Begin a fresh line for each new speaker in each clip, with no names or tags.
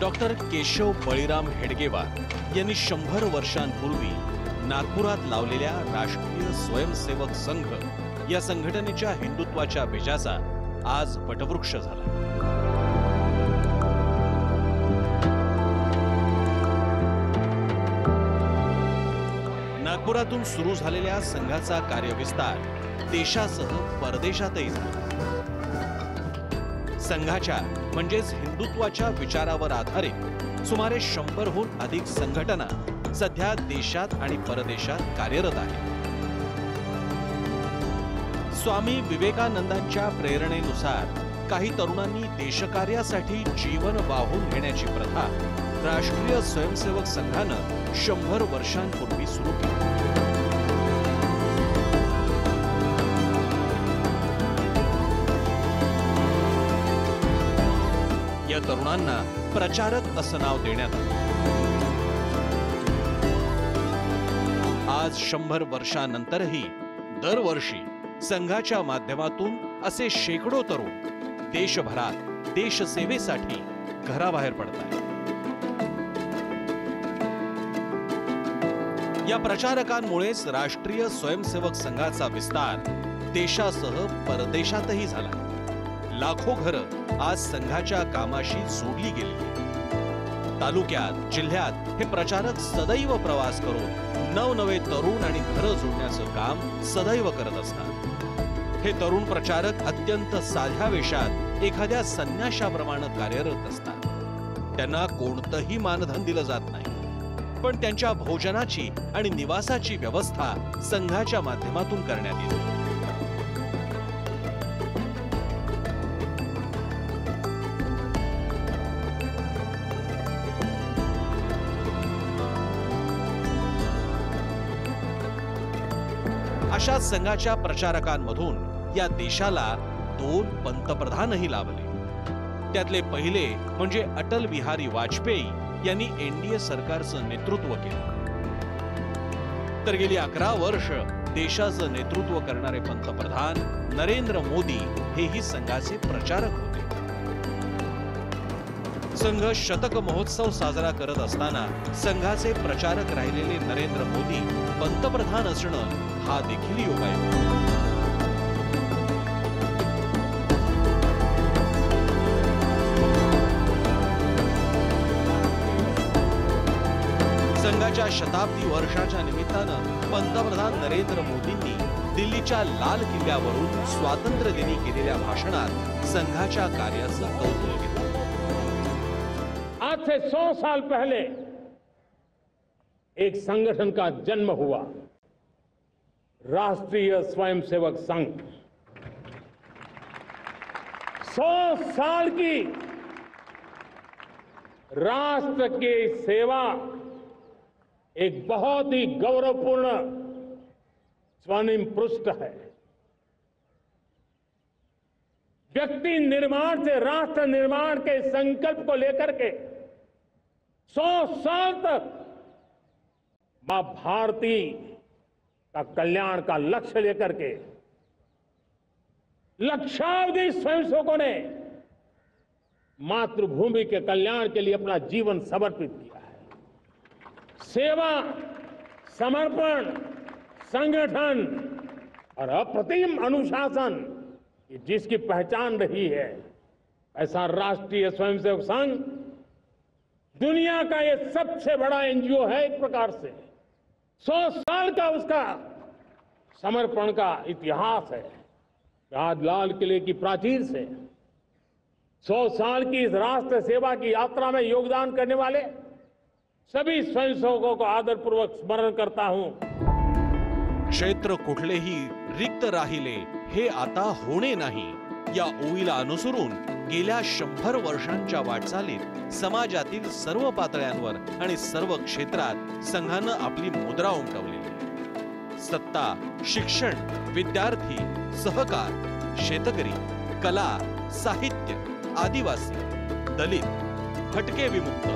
Doctor Keshav Baliram Hedgewar यांनी 100 वर्षांपूर्वी नागपुरात लावलेल्या राष्ट्रीय स्वयंसेवक संघ या संघटनेच्या हिंदुत्वाच्या बीजाचा आज वटवृक्ष झाला। नागपुरातून सुरू झालेल्या संघाचा कार्यविस्तार देशासह परदेशातही झाला। संघाच्या म्हणजेच हिंदुत्वाच्या विचारावर आधारित सुमारे 100हून अधिक संघटना सध्या देशात आणि परदेशात कार्यरत आहेत। स्वामी विवेकानंदांच्या प्रेरणेनुसार काही तरुणांनी देशकार्यासाठी जीवन वाहून घेण्याची प्रथा राष्ट्रीय स्वयंसेवक संघानं 100 वर्षांपूर्वी सुरू केली। या तरुणांना प्रचारक असं नाव देण्यात आलं। आज 100 वर्षांनंतरही दरवर्षी संघाच्या माध्यमातून असे शेकडो तरुण देशभरात देशसेवेसाठी घराबाहेर पडतात। या प्रचारकांमुळेच राष्ट्रीय स्वयंसेवक संघाचा विस्तार देशासह परदेशातही झाला। लाखो घरं आज संघाच्या कामाशी जोडली गेली। तालुक्यात जिल्ह्यात हे प्रचारक सदैव प्रवास करून नवनवे तरुण आणि घरं जोडण्याचं काम सदैव करत असतात। हे तरुण प्रचारक अत्यंत साध्या वेशात एखाद्या संन्याशाप्रमाणे कार्यरत असतात। त्यांना कोणतंही मानधन दिलं जात नाही, पण त्यांच्या भोजनाची आणि निवासाची व्यवस्था संघाच्या माध्यमातून करण्यात येते। अशा संघाच्या प्रचारकांमधून या देशाला 2 पंतप्रधानही लाभले। त्यातले पहिले म्हणजे अटल बिहारी वाजपेयी यांनी एनडीए सरकारचं नेतृत्व केलं। तर गेली 11 वर्ष देशाचं नेतृत्व करणारे पंतप्रधान नरेंद्र मोदी हेही संघाचे प्रचारक होते। संघ शतक महोत्सव साजरा करत असताना संघाचे प्रचारक राहिलेले नरेंद्र मोदी पंतप्रधान असणं हा देखील योगायोग। संघाच्या शताब्दी वर्षाच्या निमित्तानं पंतप्रधान नरेंद्र मोदींनी दिल्लीच्या लाल किल्ल्यावरून स्वातंत्र्य दिनी केलेल्या भाषणात संघाच्या कार्याचं कौतुक केलं।
आज से 100 साल पहले एक संगठन का जन्म हुआ, राष्ट्रीय स्वयंसेवक संघ। 100 साल की राष्ट्र की सेवा एक बहुत ही गौरवपूर्ण स्वर्णिम पृष्ठ है। व्यक्ति निर्माण से राष्ट्र निर्माण के संकल्प को लेकर के 100 साल तक मां भारती का कल्याण का लक्ष्य लेकर के लक्षावधि स्वयंसेवकों ने मातृभूमि के कल्याण के लिए अपना जीवन समर्पित किया है। सेवा, समर्पण, संगठन और अप्रतिम अनुशासन जिसकी पहचान रही है, ऐसा राष्ट्रीय स्वयंसेवक संघ दुनिया का ये सबसे बड़ा एनजीओ है। एक प्रकार से 100 साल का उसका समर्पण का इतिहास है। आज लाल किले की प्राचीर से 100 साल की इस राष्ट्र सेवा की यात्रा में योगदान करने वाले सभी स्वयंसेवकों को आदरपूर्वक स्मरण करता हूं।
क्षेत्र कुठलेही रिक्त राहिले हे आता होणे नाही या ओळीला अनुसरून गेल्या 100 वर्षांच्या वाटचालीत समाजातील सर्व पातळ्यांवर आणि सर्व क्षेत्रात संघानं आपली मुद्रा उमटवली। सत्ता, शिक्षण, विद्यार्थी, सहकार, शेतकरी, कला, साहित्य, आदिवासी, दलित, भटके विमुक्त,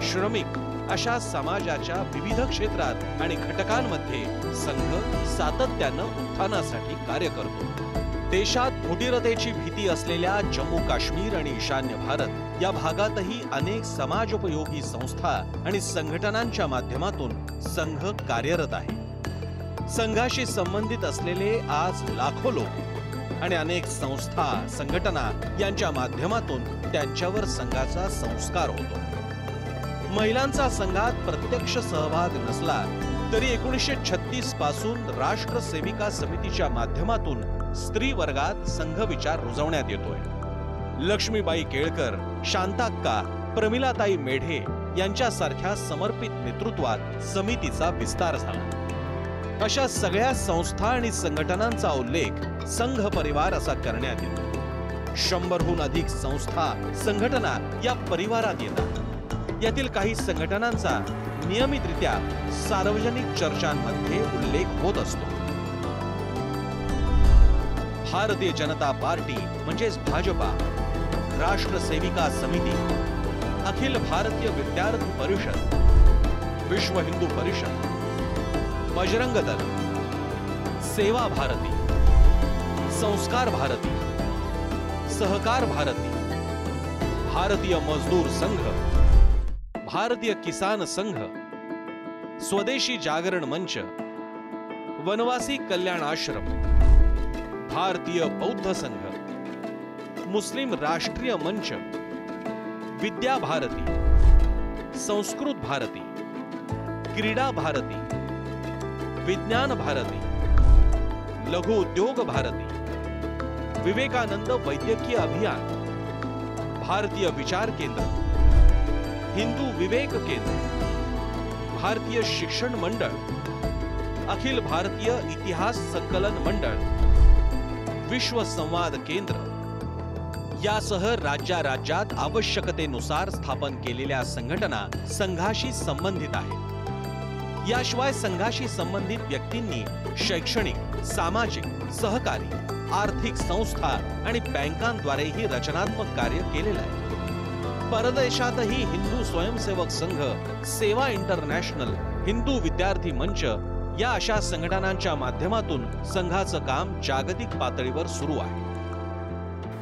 श्रमिक अशा समाजाच्या विविध क्षेत्रात आणि घटकांमध्ये संघ सातत्यानं उत्थानासाठी कार्य करतो। देशात फुटीरतेची भीती असलेल्या जम्मू काश्मीर आणि ईशान्य भारत या भागातही अनेक समाजोपयोगी संस्था आणि संघटनांच्या माध्यमातून संघ कार्यरत आहे. संघाशी संबंधित असलेले आज लाखो लोक आणि अनेक संस्था संघटना यांच्या माध्यमातून त्यांच्यावर संघाचा संस्कार होतो. महिलांचा संघात प्रत्यक्ष सहभाग नसला तरी 1936 पासून राष्ट्र सेविका समितीच्या माध्यमातून स्त्री वर्गात संघ विचार रुजवण्यात येतोय. लक्ष्मीबाई केळकर, शांताक्का, प्रमिलाताई मेढे यांच्यासारख्या समर्पित नेतृत्वात समितीचा विस्तार झाला. अशा सगळ्या संस्था आणि संघटनांचा उल्लेख संघ परिवार असा करण्यात येतो. 100हून अधिक संस्था संघटना या परिवारात येतात. यातील काही संघटनांचा नियमितरित्या सार्वजनिक चर्चांमध्ये उल्लेख होत असतो. भारतीय जनता पार्टी म्हणजेच भाजपा, राष्ट्र सेविका समिती, अखिल भारतीय विद्यार्थी परिषद, विश्व हिंदू परिषद, बजरंग दल, सेवा भारती, संस्कार भारती, सहकार भारती, भारतीय मजदूर संघ, भारतीय किसान संघ, स्वदेशी जागरण मंच, वनवासी कल्याण आश्रम, भारतीय बौद्ध संघ, मुस्लिम राष्ट्रीय मंच, विद्या भारती, संस्कृत भारती, क्रीडा भारती, विज्ञान भारती, लघु उद्योग भारती, विवेकानंद वैद्यकीय अभियान, भारतीय विचार केंद्र, हिंदू विवेक केंद्र, भारतीय शिक्षण मंडळ, अखिल भारतीय इतिहास संकलन मंडळ, विश्व संवाद केंद्र यासह राज्यात आवश्यकतेनुसार स्थापन केलेल्या संघटना संघाशी संबंधित आहेत. याशिवाय संघाशी संबंधित व्यक्तींनी शैक्षणिक, सामाजिक, सहकारी, आर्थिक संस्था आणि बँकांद्वारेही रचनात्मक कार्य केलेलं आहे. परदेशातही हिंदू स्वयंसेवक संघ, सेवा इंटरनॅशनल, हिंदू विद्यार्थी मंच या अशा संघटनांच्या माध्यमातून संघाचं काम जागतिक पातळीवर सुरू आहे.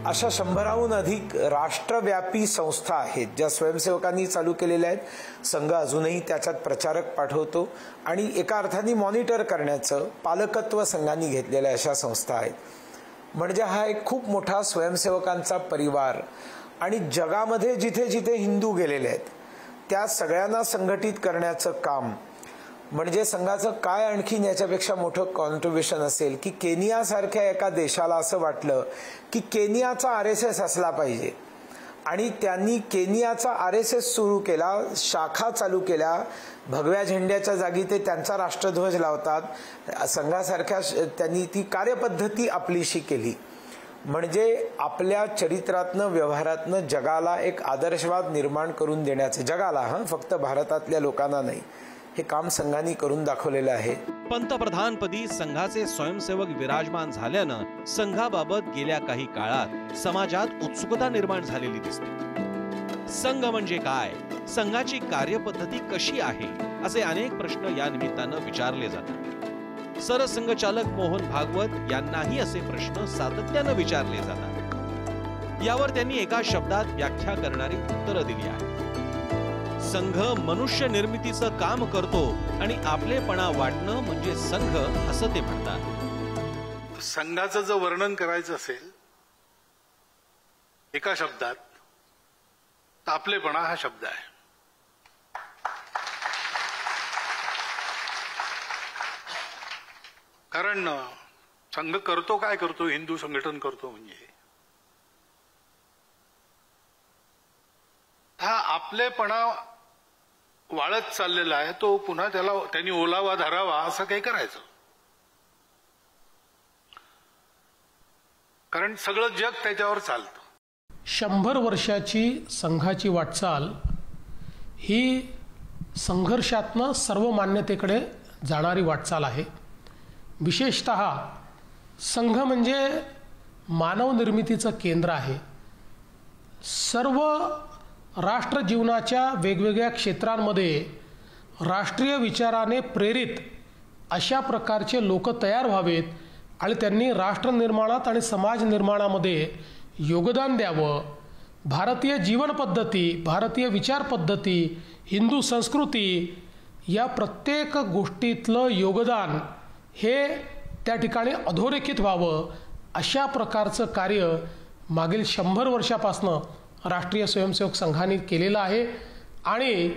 अशा 100हून अधिक राष्ट्रव्यापी संस्था आहेत ज्या स्वयंसेवकांनी चालू केलेल्या आहेत. संघ अजूनही त्याच्यात प्रचारक पाठवतो आणि एका अर्थाने मॉनिटर करण्याचं पालकत्व संघांनी घेतलेल्या अशा संस्था आहेत. म्हणजे हा एक खूप मोठा स्वयंसेवकांचा परिवार आणि जगामध्ये जिथे जिथे हिंदू गेलेले आहेत त्या सगळ्यांना संघटित करण्याचं काम म्हणजे संघाचं काय आणखीन याच्यापेक्षा मोठं कॉन्ट्रिब्युशन असेल की केनियासारख्या एका देशाला असं वाटलं की केनियाचा RSS असला पाहिजे आणि त्यांनी केनियाचा RSS सुरू केला, शाखा चालू केल्या. भगव्या झेंड्याच्या जागी ते त्यांचा राष्ट्रध्वज लावतात. संघासारख्या त्यांनी ती कार्यपद्धती आपलीशी केली. म्हणजे आपल्या चरित्रातनं व्यवहारातनं जगाला एक आदर्शवाद निर्माण करून देण्याचे, जगाला फक्त भारतातल्या लोकांना नाही, हे काम संघाने करून दाखवलेलं आहे.
पंतप्रधानपदी संघाचे स्वयंसेवक विराजमान झाल्यानं संघाबाबत गेल्या काही काळात समाजात उत्सुकता निर्माण झालेली दिसते. संघ म्हणजे काय, संघाची कार्यपद्धती कशी आहे, असे अनेक प्रश्न या निमित्तानं विचारले जातात. सरसंघचालक मोहन भागवत यांनाही असे प्रश्न सातत्यानं विचारले जातात. यावर त्यांनी एका शब्दात व्याख्या करणारी उत्तरं दिली आहेत. संघ मनुष्य निर्मितीचं काम करतो आणि आपलेपणा वाटणं म्हणजे संघ असं ते म्हणतात.
संघाचं जर वर्णन करायचं असेल एका शब्दात तर आपलेपणा हा शब्द आहे. कारण संघ करतो काय करतो, हिंदू संघटन करतो म्हणजे हा आपलेपणा वाळत चाललेला आहे, तो पुन्हा त्यांनी ओलावा धरावा असं काही करायचं. कारण सगळं जग त्याच्यावर चालतं.
100 वर्षाची संघाची वाटचाल ही संघर्षातनं सर्व मान्यतेकडे जाणारी वाटचाल आहे. विशेषतः संघ म्हणजे मानव निर्मितीचं केंद्र आहे. सर्व राष्ट्र जीवनाच्या वेगवेगळ्या क्षेत्रांमध्ये राष्ट्रीय विचाराने प्रेरित अशा प्रकारचे लोक तयार व्हावेत आणि त्यांनी राष्ट्र निर्माणात आणि समाज निर्माणामध्ये योगदान द्यावं. भारतीय जीवन पद्धती, भारतीय विचार पद्धती, हिंदू संस्कृती या प्रत्येक गोष्टीतलं योगदान हे त्या ठिकाणी अधोरेखित व्हावं, अशा प्रकारचं कार्य मागील 100 वर्षापासनं राष्ट्रीय स्वयंसेवक संघाने केलेलं आहे. आणि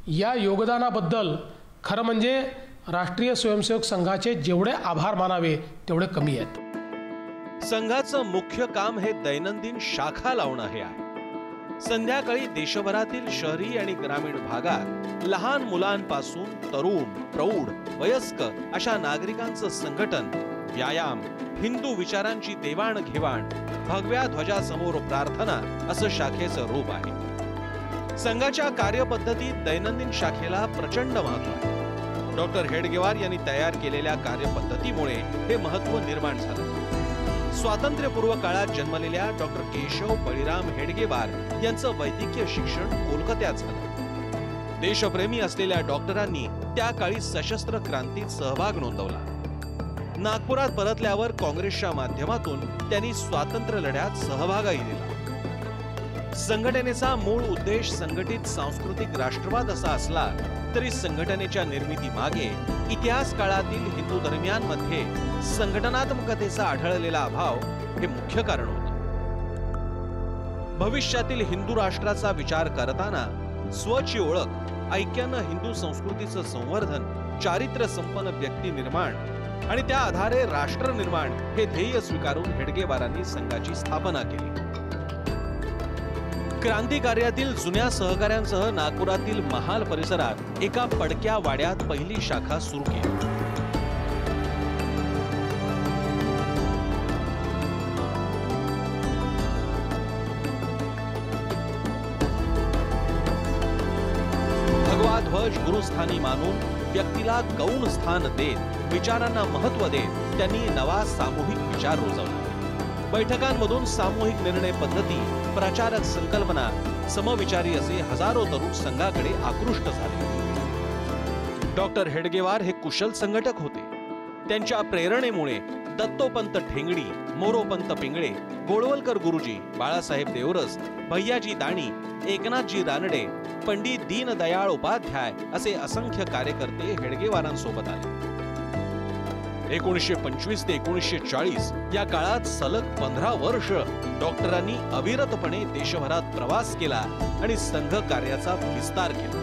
या योगदानाबद्दल खरं म्हणजे राष्ट्रीय स्वयंसेवक संघाचे जेवढे आभार मानावे तेवढे कमी आहेत.
संघाचं मुख्य काम हे दैनंदिन शाखा लावणं हे आहे. संध्याकाळी देशभरातील शहरी आणि ग्रामीण भागात लहान मुलांपासून तरुण, प्रौढ, वयस्क अशा नागरिकांचं संघटन, व्यायाम, हिंदू विचारांची देवाणघेवाण, भगव्या ध्वजासमोर प्रार्थना असं शाखेचं रूप आहे. संघाच्या कार्यपद्धतीत दैनंदिन शाखेला प्रचंड महत्व आहे. डॉक्टर हेडगेवार यांनी तयार केलेल्या कार्यपद्धतीमुळे हे महत्व निर्माण झालं. स्वातंत्र्यपूर्व काळात जन्मलेल्या डॉक्टर केशव बळीराम हेडगेवार यांचं वैद्यकीय शिक्षण कोलकात्यात झालं. देशप्रेमी असलेल्या डॉक्टरांनी त्या काळी सशस्त्र क्रांतीत सहभाग नोंदवला. नागपुरात परतल्यावर काँग्रेसच्या माध्यमातून त्यांनी स्वातंत्र्य लढ्यात सहभागही दिला. संघटनेचा मूळ उद्देश संघटित सांस्कृतिक राष्ट्रवाद असा असला तरी संघटनेच्या निर्मिती मागे इतिहास काळातील हिंदू धर्मियांमध्ये संघटनात्मकतेचा आढळलेला अभाव हे मुख्य कारण होतं. भविष्यातील हिंदू राष्ट्राचा विचार करताना स्वची ओळख, ऐक्यानं हिंदू संस्कृतीचं संवर्धन, चारित्र्य संपन्न व्यक्ती निर्माण आणि त्या आधारे राष्ट्र निर्माण हे ध्येय स्वीकारून हेडगेवारांनी संघाची स्थापना केली. क्रांती कार्यातील जुन्या सहकाऱ्यांसह नागपुरातील महाल परिसरात एका पडक्या वाड्यात पहिली शाखा सुरू केली. भगवा ध्वज गुरुस्थानी मानून व्यक्तीला गौण स्थान देत विचारांना महत्व देत त्यांनी नवा सामूहिक विचार रुजवला. बैठकांमधून सामूहिक निर्णय पद्धती, प्रचारक संकल्पना, समविचारी असे हजारो तरुण संघाकडे आकृष्ट झाले. डॉक्टर हेडगेवार हे कुशल संघटक होते. त्यांच्या प्रेरणेमुळे दत्तोपंत ठेंगडी, मोरोपंत पिंगळे, गोळवलकर गुरुजी, बाळासाहेब देवरस, भैयाजी दाणी, एकनाथजी रानडे, पंडित दीनदयाळ उपाध्याय असे असंख्य कार्यकर्ते हेडगेवारांसोबत आले. 1925 ते 1940 या काळात सलग 15 वर्ष डॉक्टरांनी अविरतपणे देशभरात प्रवास केला आणि संघ कार्याचा विस्तार केला.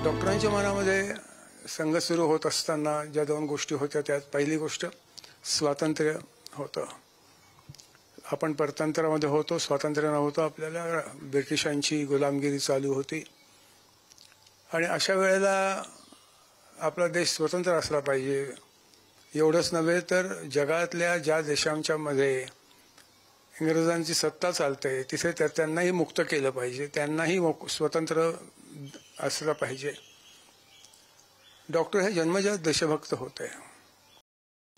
डॉक्टरांच्या मनामध्ये संघ सुरू होत असताना ज्या दोन गोष्टी होत्या त्यात पहिली गोष्ट स्वातंत्र्य होतं. आपण परतंत्रामध्ये होतो, स्वातंत्र्य नव्हतं, आपल्याला ब्रिटिशांची गुलामगिरी चालू होती आणि अशा वेळेला आपला देश स्वतंत्र असला पाहिजे. एवढंच नव्हे तर जगातल्या ज्या देशांच्या मध्ये इंग्रजांची सत्ता चालते तिथे त्यांनाही मुक्त केलं पाहिजे, त्यांनाही स्वतंत्र असलं पाहिजे. डॉक्टर हे जन्मजात देशभक्त होते.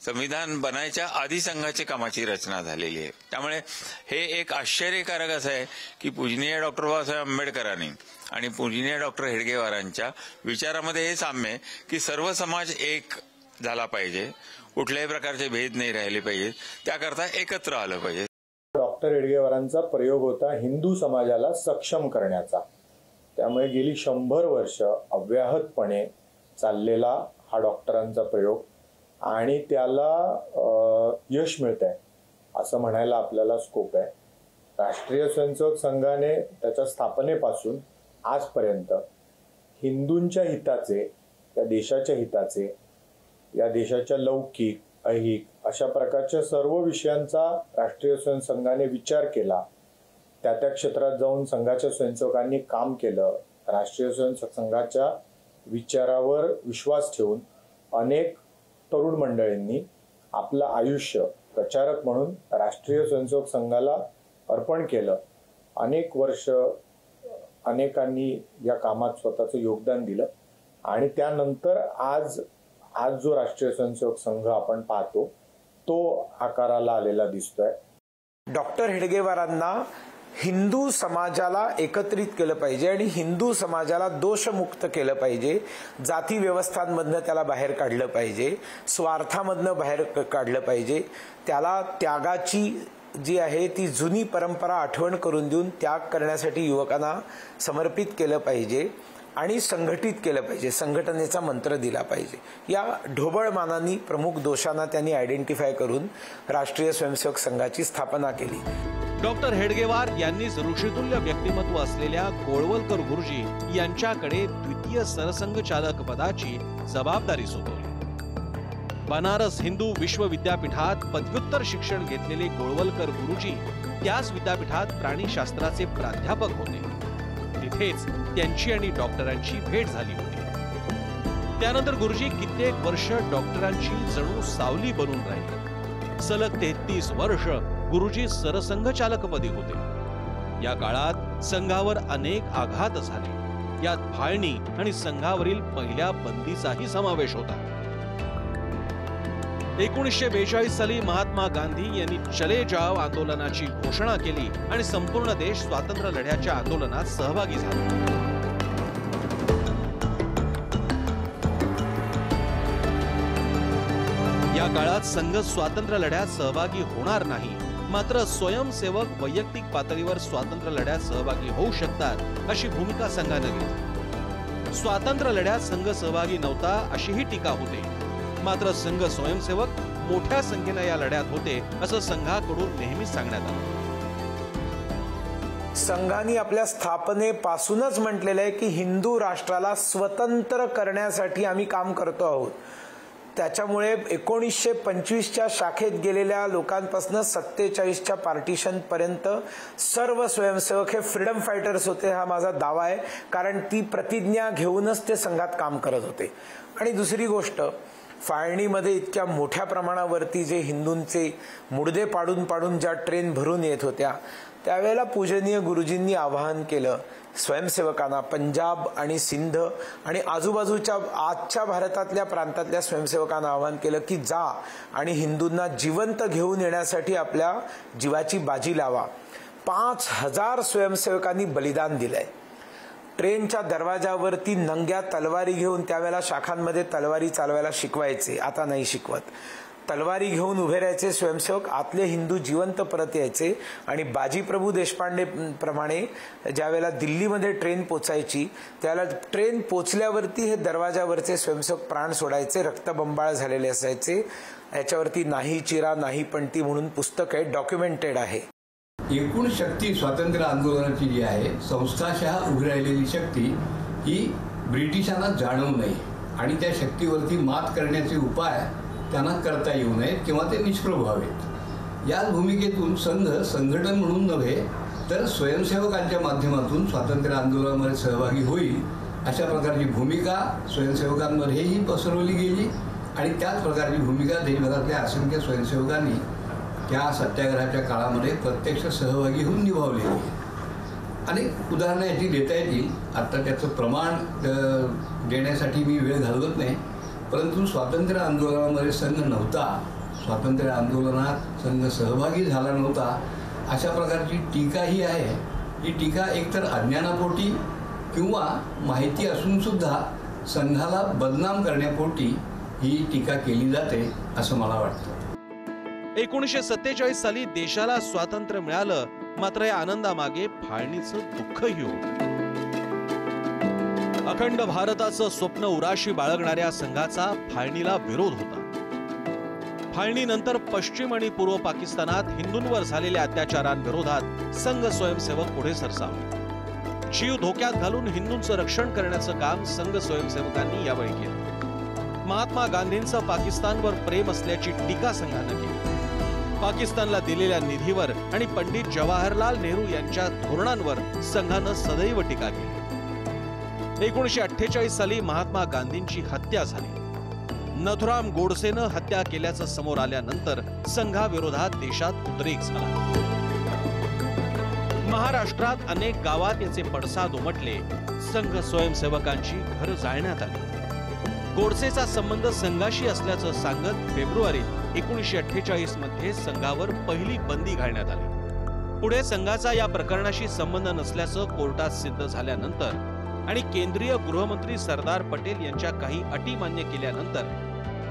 संविधान बनायच्या आधी संघाच्या कामाची रचना झालेली आहे. त्यामुळे हे एक आश्चर्यकारक असं आहे की पूजनीय डॉक्टर बाबासाहेब आंबेडकरांनी आणि पूजनीय डॉक्टर हेडगेवारांच्या विचारामध्ये हे साम्य आहे की सर्व समाज एक झाला पाहिजे, कुठल्याही प्रकारचे भेद नाही राहिले पाहिजे, त्याकरता एकत्र आलं पाहिजे.
डॉक्टर हेडगेवारांचा प्रयोग होता हिंदू समाजाला सक्षम करण्याचा. त्यामुळे गेली 100 वर्ष अव्याहतपणे चाललेला हा डॉक्टरांचा प्रयोग आणि त्याला यश मिळत आहे असं म्हणायला आपल्याला स्कोप आहे. राष्ट्रीय स्वयंसेवक संघाने त्याच्या स्थापनेपासून आजपर्यंत हिंदूंच्या हिताचे, या देशाच्या हिताचे, या देशाच्या लौकिक, ऐहिक अशा प्रकारच्या सर्व विषयांचा राष्ट्रीय स्वयंसेवक संघाने विचार केला. त्या क्षेत्रात जाऊन संघाच्या स्वयंसेवकांनी काम केलं. राष्ट्रीय स्वयंसेवक संघाच्या विचारावर विश्वास ठेवून अनेक तरुण मंडळींनी आपलं आयुष्य प्रचारक म्हणून राष्ट्रीय स्वयंसेवक संघाला अर्पण केलं. अनेक वर्ष अनेकांनी या कामात स्वतःचं योगदान दिलं आणि त्यानंतर आज जो राष्ट्रीय स्वयंसेवक संघ आपण पाहतो तो आकाराला आलेला दिसतोय.
डॉक्टर हेडगेवारांना हिंदू समाजाला एकत्रित केलं पाहिजे आणि हिंदू समाजाला दोषमुक्त केलं पाहिजे. जाती व्यवस्थांमधनं त्याला बाहेर काढलं पाहिजे, स्वार्थामधनं बाहेर काढलं पाहिजे. त्याला त्यागाची जी आहे ती जुनी परंपरा आठवण करून देऊन त्याग करण्यासाठी युवकांना समर्पित केलं पाहिजे आणि संघटित केलं पाहिजे. संघटनेचा मंत्र दिला पाहिजे. या ढोबळ मानांनी प्रमुख दोषांना त्यांनी आयडेंटिफाय करून राष्ट्रीय स्वयंसेवक संघाची स्थापना केली.
डॉक्टर हेडगेवार यांनीच ऋषितुल्य व्यक्तिमत्व असलेल्या गोळवलकर गुरुजी यांच्याकडे द्वितीय सरसंघचालक पदाची जबाबदारी सोपवली. बनारस हिंदू विश्वविद्यापीठात पदव्युत्तर शिक्षण घेतलेले गोळवलकर गुरुजी त्याच विद्यापीठात प्राणीशास्त्राचे प्राध्यापक होते. तिथेच त्यांची आणि डॉक्टरांची भेट झाली होती. त्यानंतर गुरुजी कित्येक वर्ष डॉक्टरांची जणू सावली बनून राहिले. सलग 33 वर्ष गुरुजी सरसंघचालकपदी होते. या काळात संघावर अनेक आघात झाले. यात फाळणी आणि संघावरील पहिल्या बंदीचाही समावेश होता. 1942 साली महात्मा गांधी यांनी चले जाव आंदोलनाची घोषणा केली आणि संपूर्ण देश स्वातंत्र्य लढ्याच्या आंदोलनात सहभागी झाला. या काळात संघ स्वातंत्र्य लढ्यात सहभागी होणार नाही, मात्र स्वयंसेवक वैयक्तिक पातळीवर स्वातंत्र्य लढ्यात सहभागी होऊ शकतात अशी भूमिका संघाने घेतली. स्वातंत्र्य लढ्यात संघ सहभागी नव्हता अशीही टीका होते. मात्र संघ स्वयंसेवक मोठ्या संख्येने या लढ्यात होते असं संघाकडून नेहमी सांगण्यात आलं.
संघाने आपल्या स्थापनेपासूनच म्हटलेलं आहे की हिंदू राष्ट्राला स्वतंत्र करण्यासाठी आम्ही काम करतो आहोत. त्याच्यामुळे 1925च्या शाखेत गेलेल्या लोकांपासून 47च्या पार्टिशन पर्यंत सर्व स्वयंसेवक हे फ्रीडम फायटर्स होते, हा माझा दावा आहे. कारण ती प्रतिज्ञा घेऊनच ते संघात काम करत होते. आणि दुसरी गोष्ट, फाळणीमध्ये इतक्या मोठ्या प्रमाणावरती जे हिंदूंचे मुडदे पाडून पाडून ज्या ट्रेन भरून येत होत्या, त्यावेळेला पूजनीय गुरुजींनी आवाहन केलं स्वयंसेवकांना, पंजाब आणि सिंध आणि आजूबाजूच्या आजच्या भारतातल्या प्रांतातल्या स्वयंसेवकांना आवाहन केलं की जा आणि हिंदूंना जिवंत घेऊन येण्यासाठी आपल्या जीवाची बाजी लावा. 5000 स्वयंसेवकांनी बलिदान दिलंय. ट्रेनच्या दरवाजावरती नंग्या तलवारी घेऊन, त्यावेळेला शाखांमध्ये तलवारी चालवायला शिकवायचे, आता नाही शिकवत. तलवारी घेऊन उभे राहायचे स्वयंसेवक, आतले हिंदू जिवंत परत यायचे. आणि बाजीप्रभू देशपांडे प्रमाणे ज्यावेळेला दिल्लीमध्ये ट्रेन पोचायची, त्यावेळेला ट्रेन पोचल्यावरती हे दरवाजावरचे स्वयंसेवक प्राण सोडायचे, रक्तबंबाळ झालेले असायचे. याच्यावरती नाही चिरा नाही पणती म्हणून पुस्तक आहे, डॉक्युमेंटेड आहे.
एकूण शक्ती स्वातंत्र्य आंदोलनाची जी आहे, संस्थाशः उभी राहिलेली शक्ती, ही ब्रिटिशांना जाणवू नये आणि त्या शक्तीवरती मात करण्याचे उपाय त्यांना करता येऊ नयेत किंवा ते निष्प्रभ व्हावेत. याच भूमिकेतून संघ संघटन म्हणून नव्हे तर स्वयंसेवकांच्या माध्यमातून स्वातंत्र्य आंदोलनामध्ये सहभागी होईल अशा प्रकारची भूमिका स्वयंसेवकांमध्येही पसरवली गेली. आणि त्याच प्रकारची भूमिका देशभरातल्या असंख्य स्वयंसेवकांनी त्या सत्याग्रहाच्या काळामध्ये प्रत्यक्ष सहभागी होऊन निभावलेली आहे. अनेक उदाहरणं याची देता येतील. आता त्याचं प्रमाण देण्यासाठी मी वेळ घालवत नाही. परंतु स्वातंत्र्य आंदोलनामध्ये संघ नव्हता, स्वातंत्र्य आंदोलनात संघ सहभागी झाला नव्हता, अशा प्रकारची टीका ही आहे. ही टीका एकतर अज्ञानापोटी किंवा माहिती असूनसुद्धा संघाला बदनाम करण्यापोटी ही टीका केली जाते असं मला वाटतं.
1947 साली देशाला स्वातंत्र्य मिळालं, मात्र या आनंदामागे फाळणीचं दुःखही होतं. अखंड भारताचं स्वप्न उराशी बाळगणाऱ्या संघाचा फाळणीला विरोध होता. फाळणीनंतर पश्चिम आणि पूर्व पाकिस्तानात हिंदूंवर झालेल्या अत्याचारांविरोधात संघ स्वयंसेवक पुढे सरसावले. जीव धोक्यात घालून हिंदूंचं रक्षण करण्याचं काम संघ स्वयंसेवकांनी यावेळी केलं. महात्मा गांधींचं पाकिस्तानवर प्रेम असल्याची टीका संघानं केली. पाकिस्तानला दिलेल्या निधीवर आणि पंडित जवाहरलाल नेहरू यांच्या धोरणांवर संघानं सदैव टीका केली. 1948 साली महात्मा गांधींची हत्या झाली. नथुराम गोडसेनं हत्या केल्याचं समोर आल्यानंतर संघाविरोधात देशात उद्रेक झाला. महाराष्ट्रात अनेक गावात याचे पडसाद उमटले. संघ स्वयंसेवकांची घरं जाळण्यात आली. गोडसेचा संबंध संघाशी असल्याचं सांगत फेब्रुवारीत 1948 मध्ये संघावर पहिली बंदी घालण्यात आली. पुढे संघाचा या प्रकरणाशी संबंध नसल्याचं कोर्टात सिद्ध झाल्यानंतर आणि केंद्रीय गृहमंत्री सरदार पटेल यांच्या काही अटी मान्य केल्यानंतर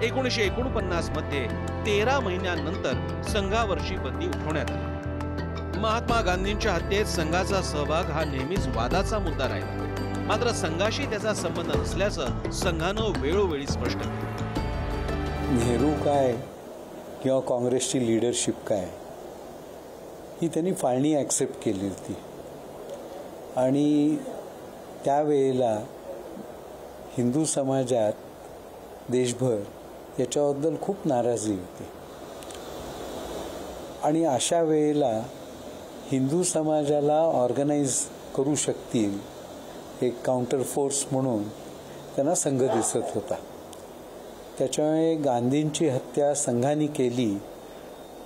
1949 मध्ये 13 महिन्यानंतर संघावरची बंदी उठवण्यात आली। महात्मा गांधींच्या हत्येत संघाचा सहभाग हा नेहमीच वादाचा मुद्दा राहिला, मात्र संघाशी त्याचा संबंध नसल्याचं संघानं वेळोवेळी स्पष्ट केलं।
नेहरू काय किंवा काँग्रेसची लीडरशिप काय ही त्यांनी फाळणी ॲक्सेप्ट केली होती आणि त्यावेळेला हिंदू समाजात देशभर याच्याबद्दल खूप नाराजी होती आणि अशा वेळेला हिंदू समाजाला ऑर्गनाइज करू शकतील एक काउंटर फोर्स म्हणून त्यांना संघ दिसत होता। त्याच्यामुळे गांधींची हत्या संघाने केली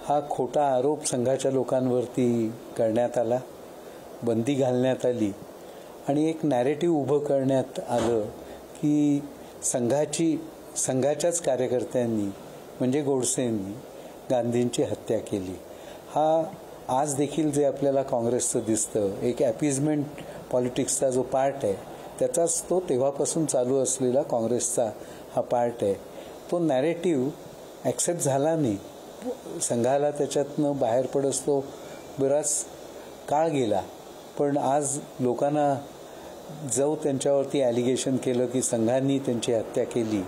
हा खोटा आरोप संघाच्या लोकांवरती करण्यात आला, बंदी घालण्यात आली आणि एक नॅरेटिव्ह उभं करण्यात आलं की संघाच्याच कार्यकर्त्यांनी म्हणजे गोडसेंनी गांधींची हत्या केली। हा आज देखील जे आपल्याला काँग्रेसचं दिसतं एक ॲपिजमेंट पॉलिटिक्सचा जो पार्ट आहे त्याचाच तो तेव्हापासून चालू असलेला काँग्रेसचा हा पार्ट आहे। तो नॅरेटिव्ह ॲक्सेप्ट झाला नाही, संघाला त्याच्यातनं बाहेर पडत तो बराच काळ गेला, पण आज लोकांना जो त्यांच्यावरती ॲलिगेशन केलं की संघांनी त्यांची हत्या केली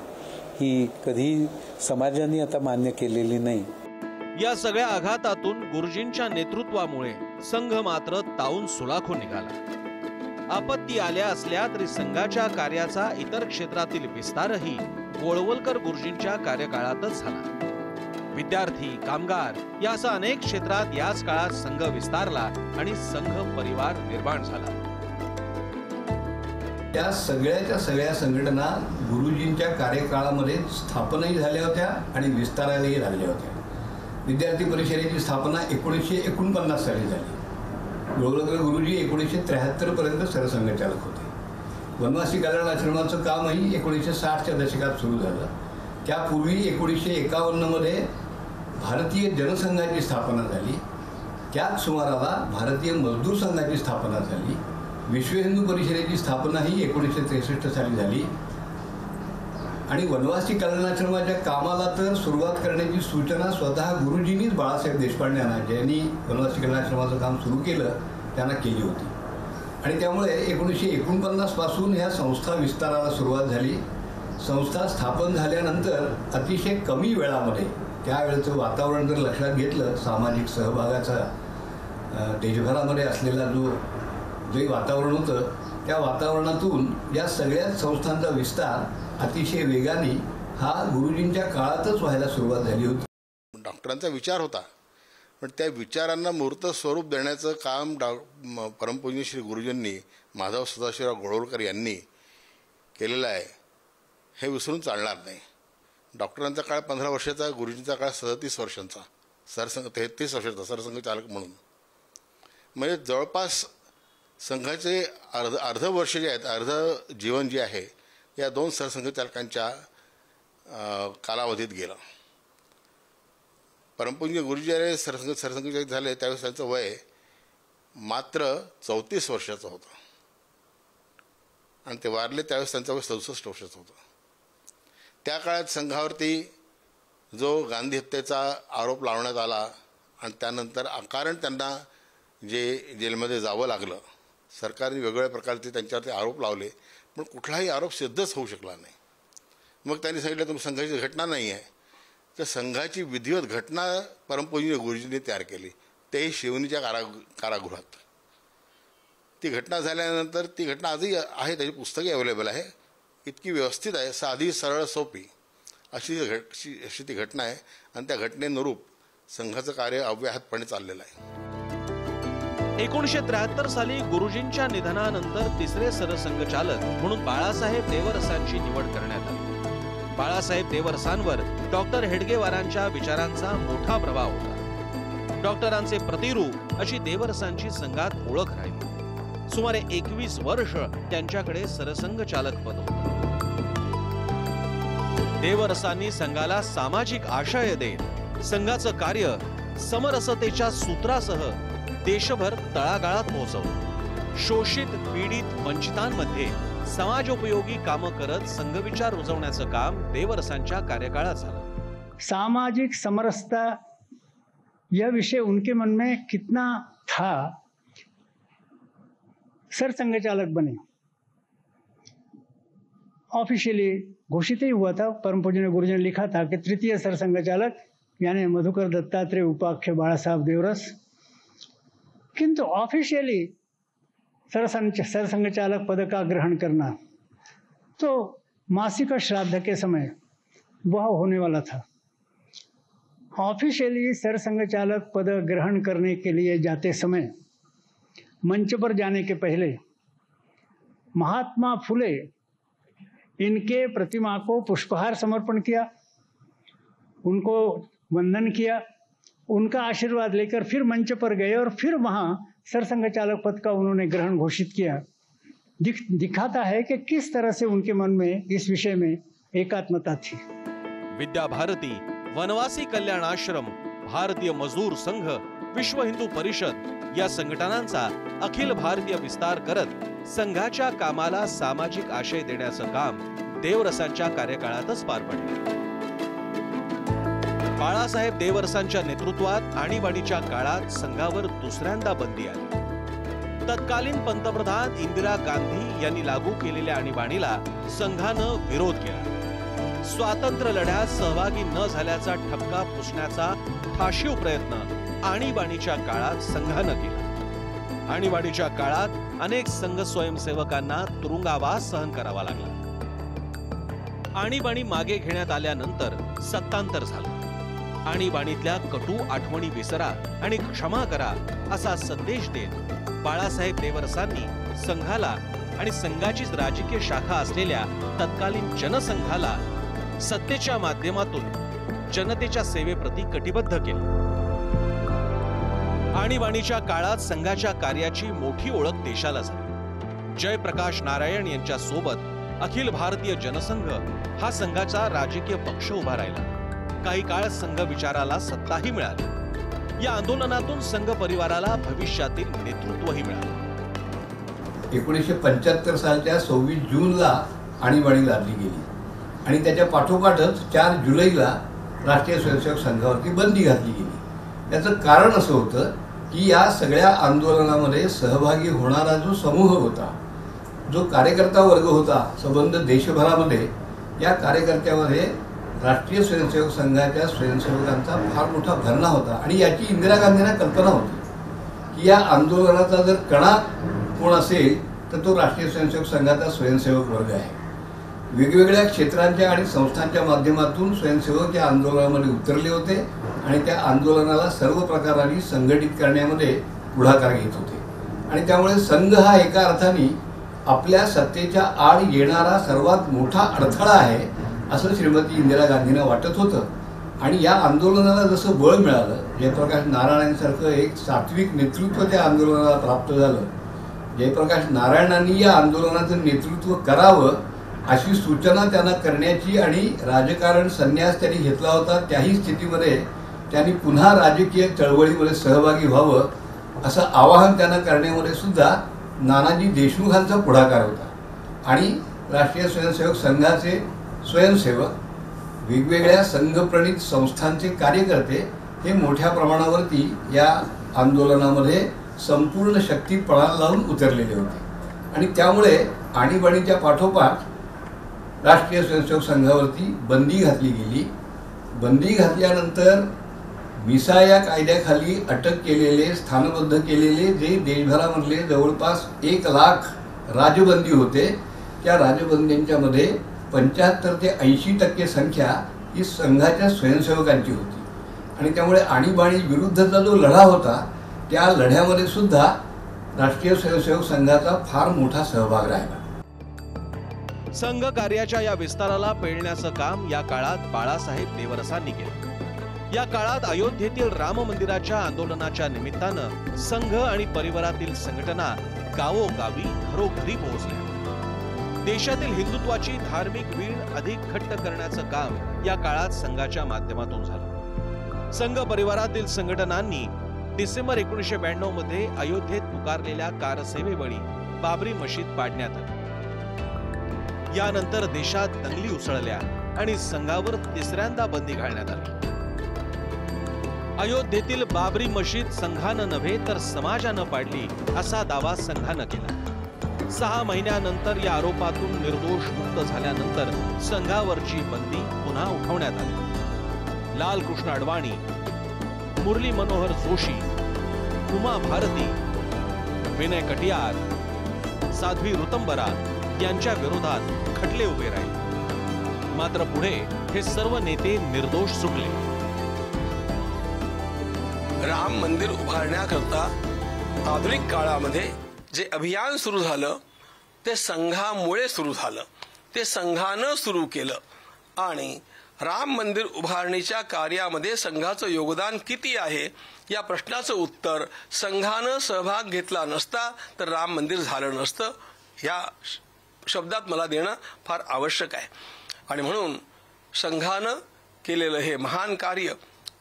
ही कधी समाजाने आता मान्य केलेली नाही।
या सगळ्या आघातातून गुरुजींच्या नेतृत्वामुळे संघ मात्र तावून सुलाखून निघाला। आपत्ती आल्या असल्या तरी संघाच्या कार्याचा इतर क्षेत्रातील विस्तारही गोळवलकर गुरुजींच्या कार्यकाळातच झाला। विद्यार्थी, कामगार यासह अनेक क्षेत्रात याच काळात संघ विस्तारला आणि संघ परिवार निर्माण झाला।
त्या सगळ्या संघटना गुरुजींच्या कार्यकाळामध्ये स्थापनाही झाल्या होत्या आणि विस्तारायलाही लागल्या होत्या। विद्यार्थी परिषदेची स्थापना 1949 साली झाली। गोळवलकर गुरुजी 1973 पर्यंत सरसंघचालक होते। वनवासी कल्याण आश्रमाचं कामही 1960च्या दशकात सुरू झालं। त्यापूर्वी 1951 मध्ये भारतीय जनसंघाची स्थापना झाली। त्याच सुमाराला भारतीय मजदूर संघाची स्थापना झाली। विश्व हिंदू परिषदेची स्थापना ही 1963 साली झाली आणि वनवासी कल्याणाश्रमाच्या कामाला तर सुरुवात करण्याची सूचना स्वतः गुरुजींनीच बाळासाहेब देशपांडे यांना, ज्यांनी वनवासी कल्याणाश्रमाचं काम सुरू केलं, त्यांना केली होती आणि त्यामुळे 1949 पासून ह्या संस्था विस्ताराला सुरुवात झाली। संस्था स्थापन झाल्यानंतर अतिशय कमी वेळामध्ये त्यावेळेचं वातावरण जर लक्षात घेतलं, सामाजिक सहभागाचा देशभरामध्ये असलेला जे वातावरण होतं त्या वातावरणातून या सगळ्या संस्थांचा विस्तार अतिशय वेगाने हा गुरुजींच्या काळातच व्हायला सुरुवात झाली होती।
डॉक्टरांचा विचार होता, पण त्या विचारांना मूर्त स्वरूप देण्याचं काम परमपूज्य श्री गुरुजींनी माधव सदाशिवराव गोळवलकर यांनी केलेलं आहे, हे विसरून चालणार नाही। डॉक्टरांचा काळ 15 वर्षाचा, गुरुजींचा काळ 37 वर्षांचा, 33 वर्षाचा सरसंघचालक म्हणून। म्हणजे जवळपास संघाचे अर्ध वर्ष जे आहेत, अर्ध जीवन जे आहे या दोन सरसंघचालकांच्या कालावधीत गेलं। परमपूज्य गुरुजी ज्यावेळेस सरसंघचालक झाले त्यावेळेस त्यांचं वय मात्र 34 वर्षाचं होतं आणि ते वारले त्यावेळेस त्यांचं वय 67 वर्षाचं होतं। त्या काळात संघावरती जो गांधी हत्येचा आरोप लावण्यात आला आणि त्यानंतर अकारण त्यांना जे जेलमध्ये जावं लागलं, सरकारने वेगवेगळ्या प्रकारचे त्यांच्यावरती आरोप लावले, पण कुठलाही आरोप सिद्धच होऊ शकला नाही। मग त्यांनी सांगितलं तुम्ही संघाची घटना नाही आहे, तर संघाची विधिवत घटना परमपूज्य गुरुजींनी तयार केली, तेही शिवनीच्या कारागृहात। ती घटना झाल्यानंतर ती घटना आजही आहे, त्याची पुस्तके अवेलेबल आहे, इतकी व्यवस्थित आहे, साधी सरळ सोपी अशी ती घटना आहे आणि त्या घटनेनुरूप संघाचं कार्य अव्याहतपणे चाललेलं आहे।
1973 साली गुरुजींच्या निधनानंतर तिसरे सरसंघचालक म्हणून बाळासाहेब देवरसांची निवड करण्यात आली। बाळासाहेब देवरसांवर डॉक्टर हेडगेवारांच्या विचारांचा मोठा प्रभाव होता। डॉक्टरांचे प्रतिरूप अशी देवरसांची संघात ओळख राहिली। सुमारे 21 वर्ष त्यांच्याकडे सरसंघचालक पद होते। देवरसांनी संघाला सामाजिक आशय देत संघाचं कार्य समरसतेच्या सूत्रासह देशभर तळागाळात पोहोचवलं। शोषित, पीडित, वंचितांमध्ये समाजोपयोगी कामं करत संघविचार रुजवण्याचं काम देवरसांच्या कार्यकाळात झालं।
सामाजिक समरसता यह विषय उनके मन में कितना था, सरसंघचालक बने, ऑफिशियली घोषित ही हुआ था। परम पूज्य गुरुजी ने लिखा था कि तृतीय सरसंघचालक यानी मधुकर दत्तात्रेय, उपाख्य बाळासाहेब देवरस, किंतु ऑफिशियली सरसंघचालक पद का ग्रहण करना तो मासिक श्राद्ध के समय वह होने वाला था। ऑफिशियली सरसंघचालक पद ग्रहण करने के लिए जाते समय मंच पर जाने के पहले महात्मा फुले इनके प्रतिमा को पुष्पहार समर्पण किया, उनको वंदन किया, उनका आशीर्वाद लेकर फिर मंच पर गए और फिर वहाँ सरसंघचालक पद का उन्होंने ग्रहण घोषित किया। दिखाता है कि किस तरह से उनके मन में इस विषय में एकात्मता थी।
विद्या भारती, वनवासी कल्याण आश्रम, भारतीय मजदूर संघ, विश्व हिंदू परिषद या संघटनांचा अखिल भारतीय विस्तार करत संघाच्या कामाला सामाजिक आशय देण्याचं काम देवरसांच्या कार्यकाळातच पार पडले। बाळासाहेब देवरसांच्या नेतृत्वात आणीबाणीच्या काळात संघावर दुसऱ्यांदा बंदी आली। तत्कालीन पंतप्रधान इंदिरा गांधी यांनी लागू केलेल्या आणीबाणीला संघानं विरोध केला। स्वातंत्र्य लढ्यात सहभागी न झाल्याचा ठपका पुसण्याचा ठाशीव प्रयत्न आणीबाणीच्या काळात संघानं केला। आणीबाणीच्या काळात अनेक संघ स्वयंसेवकांना तुरुंगवास सहन करावा लागला। आणीबाणी मागे घेण्यात आल्यानंतर सत्तांतर झालं। आणीबाणीतल्या कटू आठवणी विसरा आणि क्षमा करा असा संदेश देत बाळासाहेब देवरसांनी संघाला आणि संघाचीच राजकीय शाखा असलेल्या तत्कालीन जनसंघाला सत्तेच्या माध्यमातून जनतेच्या सेवेप्रती कटिबद्ध केले। आणीबाणीच्या काळात संघाच्या कार्याची मोठी ओळख देशाला झाली। जयप्रकाश नारायण यांच्या सोबत अखिल भारतीय जनसंघ हा संघाचा राजकीय पक्ष उभा राहिला। काही काळ संघ विचाराला सत्ताही मिळाली। या आंदोलनातून संघ परिवाराला भविष्यातील नेतृत्वही मिळाले।
1975 सालच्या 26 जूनला आणीबाणी लादली गेली आणि त्याच्या पाठोपाठच 4 जुलैला राष्ट्रीय स्वयंसेवक संघावरती बंदी घातली गेली। याचं कारण असं होतं की या सगळ्या आंदोलनामध्ये सहभागी होणारा जो समूह होता, जो कार्यकर्ता वर्ग होता संबंध देशभरामध्ये, या कार्यकर्त्यामध्ये राष्ट्रीय स्वयंसेवक संघाच्या स्वयंसेवकांचा फार मोठा भरणा होता आणि याची इंदिरा गांधींना कल्पना होती की या आंदोलनाचा जर कणा कोण असेल तर तो राष्ट्रीय स्वयंसेवक संघाचा स्वयंसेवक वर्ग आहे। वेगवेगळ्या क्षेत्रांच्या आणि संस्थांच्या माध्यमातून स्वयंसेवक या आंदोलनामध्ये उतरले होते आणि त्या आंदोलनाला सर्व प्रकारांनी संघटित करण्यामध्ये पुढाकार घेत होते आणि त्यामुळे संघ हा एका अर्थाने आपल्या सत्तेच्या आड येणारा सर्वात मोठा अडथळा आहे असं श्रीमती इंदिरा गांधींना वाटत होतं। आणि या आंदोलनाला जसं बळ मिळालं, जयप्रकाश नारायणांसारखं एक सात्विक नेतृत्व त्या आंदोलनाला प्राप्त झालं, जयप्रकाश नारायणांनी या आंदोलनाचं नेतृत्व करावं अशी सूचना त्यांना करण्याची आणि राजकारण संन्यास त्यांनी घेतला होता, त्याही स्थितीमध्ये त्यांनी पुन्हा राजकीय चळवळीमध्ये सहभागी व्हावं असं आवाहन त्यांना करण्यामध्ये सुद्धा नानाजी देशमुखांचा पुढाकार होता। आणि राष्ट्रीय स्वयंसेवक संघाचे स्वयंसेवक, वेगवेगळ्या संघप्रणित संस्थांचे कार्यकर्ते हे मोठ्या प्रमाणावरती या आंदोलनामध्ये संपूर्ण शक्ती पणाला लावून उतरलेले होते आणि त्यामुळे आणीबाणीच्या पाठोपाठ राष्ट्रीय स्वयंसेवक संघावरती बंदी घातली गेली। बंदी घातल्यानंतर मिसा या कायद्याखाली अटक केलेले, स्थानबद्ध केलेले जे देशभरामधले जवळपास 1 लाख राजबंदी होते, त्या राजबंदींच्या मध्ये 75 ते 80% संख्या ही संघाच्या स्वयंसेवकांची होती आणि त्यामुळे आणीबाणी विरुद्धचा जो लढा होता त्या लढ्यामध्ये सुद्धा राष्ट्रीय स्वयंसेवक संघाचा फार मोठा सहभाग राहिला।
संघ कार्याच्या या विस्ताराला पेलण्याचं काम या काळात बाळासाहेब देवरसांनी केलं। या काळात अयोध्येतील राम मंदिराच्या आंदोलनाच्या निमित्तानं संघ आणि परिवारातील संघटना गावोगावी घरोघरी पोहोचल्या। देशातील हिंदुत्वाची धार्मिक वीण अधिक घट्ट करण्याचं काम या काळात संघाच्या माध्यमातून झालं। संघ परिवारातील संघटनांनी डिसेंबर 1992 मध्ये अयोध्येत पुकारलेल्या कारसेवेवेळी बाबरी मशीद पाडण्यात आली। यानंतर देशात दंगली उसळल्या आणि संघावर तिसऱ्यांदा बंदी घालण्यात आली। अयोध्येतील बाबरी मशीद संघानं नव्हे तर समाजानं पाडली असा दावा संघानं केला। 6 महिन्यानंतर या आरोपातून निर्दोष मुक्त झाल्यानंतर संघावरची बंदी पुन्हा उठवण्यात आली। लालकृष्ण अडवाणी, मुरली मनोहर जोशी, उमा भारती, विनय कटियार, साध्वी ऋतंबरा यांच्या विरोधात खटले उभे राहिले। मात्र पुढे हे सर्व नेते निर्दोष सुटले।
राम मंदिर उभारण्याकरता आधुनिक काळामध्ये जे अभियान सुरू झालं ते संघामुळे सुरू झालं, ते संघानं सुरू केलं आणि राम मंदिर उभारणीच्या कार्यामध्ये संघाचं योगदान किती आहे या प्रश्नाचं उत्तर संघानं सहभाग घेतला नसता तर राम मंदिर झालं नसतं या शब्दात मला देणं फार आवश्यक आहे। आणि म्हणून संघानं केलेलं हे महान कार्य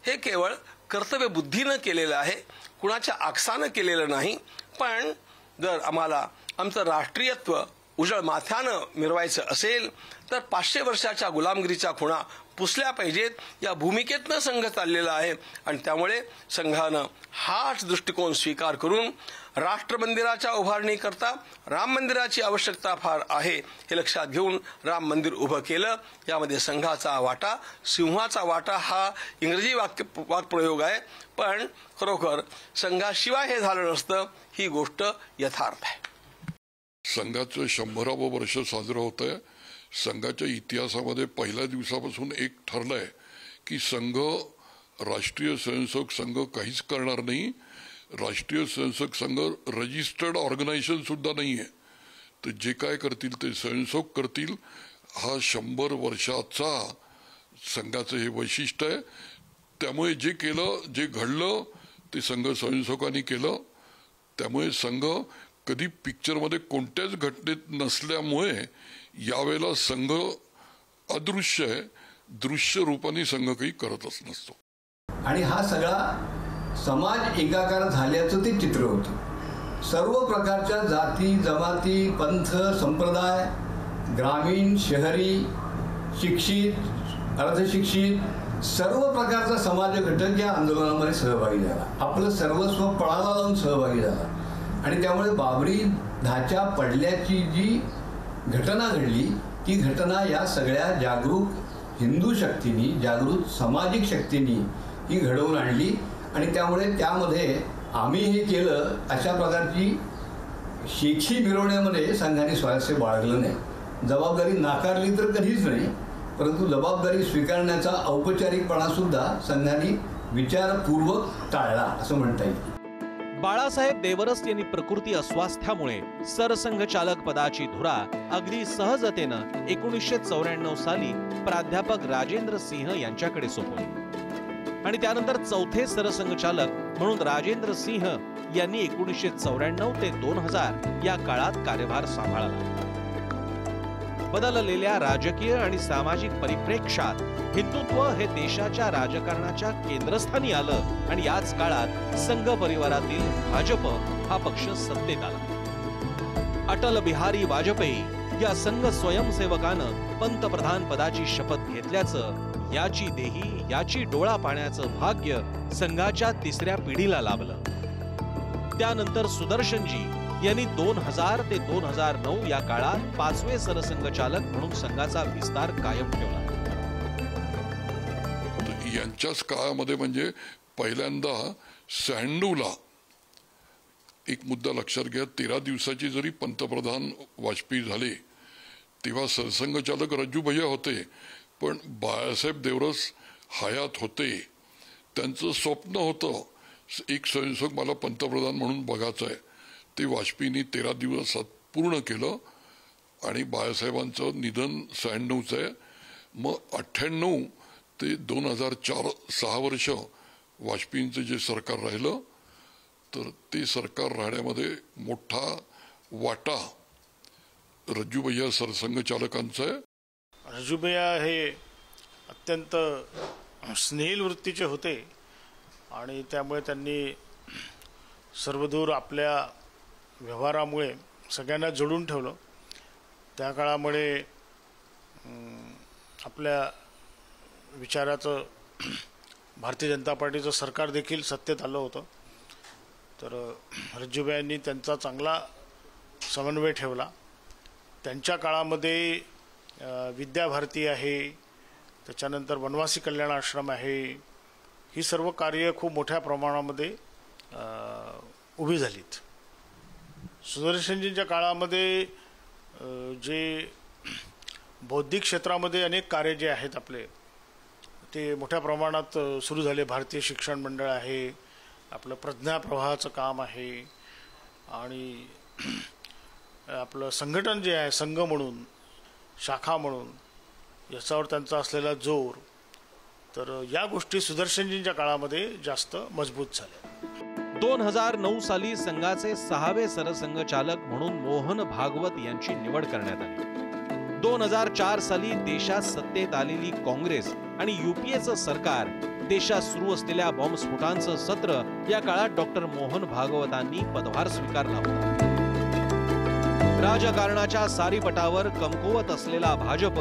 हे केवळ कर्तव्य बुद्धीनं केलेलं आहे, कुणाच्या आकसानं केलेलं नाही। पण जर आम्हाला आमचं राष्ट्रीयत्व उजळ माथ्यानं मिरवायचं असेल तर 500 वर्षाच्या गुलामगिरीच्या खुणा पुसल्या पाहिजेत या भूमिकेतनं संघ चाललेला आहे। आणि त्यामुळे संघानं हाच दृष्टिकोन स्वीकार करून राष्ट्र मंदिराच्या उभारणीकरता राम मंदिराची आवश्यकता फार आहे हे लक्षात घेऊन राम मंदिर उभं केलं। यामध्ये संघाचा वाटा, सिंहाचा वाटा हा इंग्रजी वाक्प्रयोग आहे, पण खरोखर संघाशिवाय हे झालं नसतं ही गोष्ट यथार्थ आहे।
संघाचं 100वे वर्ष साजरं होत आहे। संघाच्या इतिहासामध्ये पहिल्या दिवसापासून एक ठरलंय की संघ राष्ट्रीय स्वयंसेवक संघ काहीच करणार नाही। राष्ट्रीय स्वयंसेवक संघ रजिस्टर्ड ऑर्गनायझेशन सुद्धा नाहीये, तर जे काय करतील ते स्वयंसेवक करतील। हा 100 वर्षाचा संघाचं हे वैशिष्ट्य आहे। त्यामुळे जे केलं, जे घडलं ते संघ स्वयंसेवकांनी केलं। त्यामुळे संघ कधी पिक्चरमध्ये कोणत्याच घटनेत नसल्यामुळे यावेळेला संघ अदृश्य आहे, दृश्य रूपाने संघ काही करतच नसतो।
आणि हा सगळा समाज एकाकार झाल्याचं ते चित्र होतं। सर्व प्रकारच्या जाती, जमाती, पंथ, संप्रदाय, ग्रामीण, शहरी, शिक्षित, अर्धशिक्षित सर्व प्रकारचा समाज घटक या आंदोलनामध्ये सहभागी झाला। आपलं सर्वस्व पळाला लावून सहभागी झाला। आणि त्यामुळे बाबरी ढाचा पडल्याची जी घटना घडली ती घटना या सगळ्या जागरूक हिंदू शक्तींनी, जागरूक सामाजिक शक्तींनी ही घडवून आणली। आणि त्यामुळे त्यामध्ये आम्ही हे केलं अशा प्रकारची शेखी मिरवण्यामध्ये संघाने स्वारस्य बाळगलं नाही। जबाबदारी नाकारली तर कधीच नाही, परंतु जबाबदारी स्वीकारण्याचा औपचारिकपणा सुद्धा संघाने विचारपूर्वक टाळला असं म्हणता येईल।
बाळासाहेब देवरस यांनी प्रकृती अस्वास्थ्यामुळे सरसंघचालक पदाची धुरा अगदी सहजतेनं 1994 साली प्राध्यापक राजेंद्र सिंह यांच्याकडे सोपवली आणि त्यानंतर चौथे सरसंघचालक म्हणून राजेंद्र सिंह यांनी 1994 ते 2000 या काळात कार्यभार सांभाळला। बदललेल्या राजकीय आणि सामाजिक परिप्रेक्ष्यात हिंदुत्व हे देशाच्या राजकारणाच्या केंद्रस्थानी आलं आणि याच काळात संघ परिवारातील भाजप हा पक्ष सत्तेत आला। अटल बिहारी वाजपेयी या संघ स्वयंसेवकानं पंतप्रधान पदाची शपथ घेतल्याचं, याची देही याची डोळा पाहण्याचं भाग्य संघाच्या 3ऱ्या पिढीला लाभलं। त्यानंतर सुदर्शनजी यांनी 2000 ते 2009 या काळात 5वे सरसंघचालक म्हणून संघाचा विस्तार कायम ठेवला।
यांच्याच काळामध्ये म्हणजे पहिल्यांदा 96ला एक मुद्दा लक्षात घ्या, 13 दिवसाची जरी पंतप्रधान वाजपेयी झाले तेव्हा सरसंघचालक रज्जू भैया होते, पण बाळासाहेब देवरस हयात होते। त्यांचं स्वप्न होतं एक स्वयंसेवक मला पंतप्रधान म्हणून बघायचं आहे, ते वाजपेयींनी 13 दिवसात पूर्ण केलं आणि बाळासाहेबांचं निधन 96चं आहे। मग 98 ते 2004-6 वर्ष वाजपेयींचं जे सरकार राहिलं तर ते सरकार राहण्यामध्ये मोठा वाटा रज्जूभैया सरसंघचालकांचा आहे।
रज्जूभैया हे अत्यंत स्नेहिल वृत्तीचे होते आणि त्यामुळे त्यांनी सर्वदूर आपल्या व्यवहारामुळे सगळ्यांना जोडून ठेवलं. त्या काळामध्ये आपल्या विचाराचं भारतीय जनता पार्टीचं सरकार देखील सत्तेत आलं होतं. तर रज्जूभाईंनी त्यांचा चांगला समन्वय ठेवला. त्यांच्या काळामध्ये विद्याभारती आहे, त्याच्यानंतर वनवासी कल्याण आश्रम आहे, ही सर्व कार्य खूप मोठ्या प्रमाणामध्ये उभी झालीत. सुदर्शनजींच्या काळामध्ये जे बौद्धिक क्षेत्रामध्ये अनेक कार्य जे आहेत आपले ते मोठ्या प्रमाणात सुरू झाले. भारतीय शिक्षण मंडळ आहे, आपलं प्रज्ञा प्रवाहाचं काम आहे, आणि आपलं संघटन जे आहे संघ म्हणून, शाखा म्हणून, याच्यावर त्यांचा असलेला जोर, तर या गोष्टी सुदर्शनजींच्या काळामध्ये जास्त मजबूत झाल्या.
2009 साली संघाचे 6वे सरसंघचालक म्हणून मोहन भागवत यांची निवड करण्यात आली. 2004 साली देशात सत्तेत आलेली काँग्रेस आणि युपीएचं सरकार देशात सुरू असलेल्या बॉम्बस्फोटांचं सत्र या काळात डॉक्टर मोहन भागवतांनी पदभार स्वीकारला होता. राजकारणाच्या सारीपटावर कमकुवत असलेला भाजप,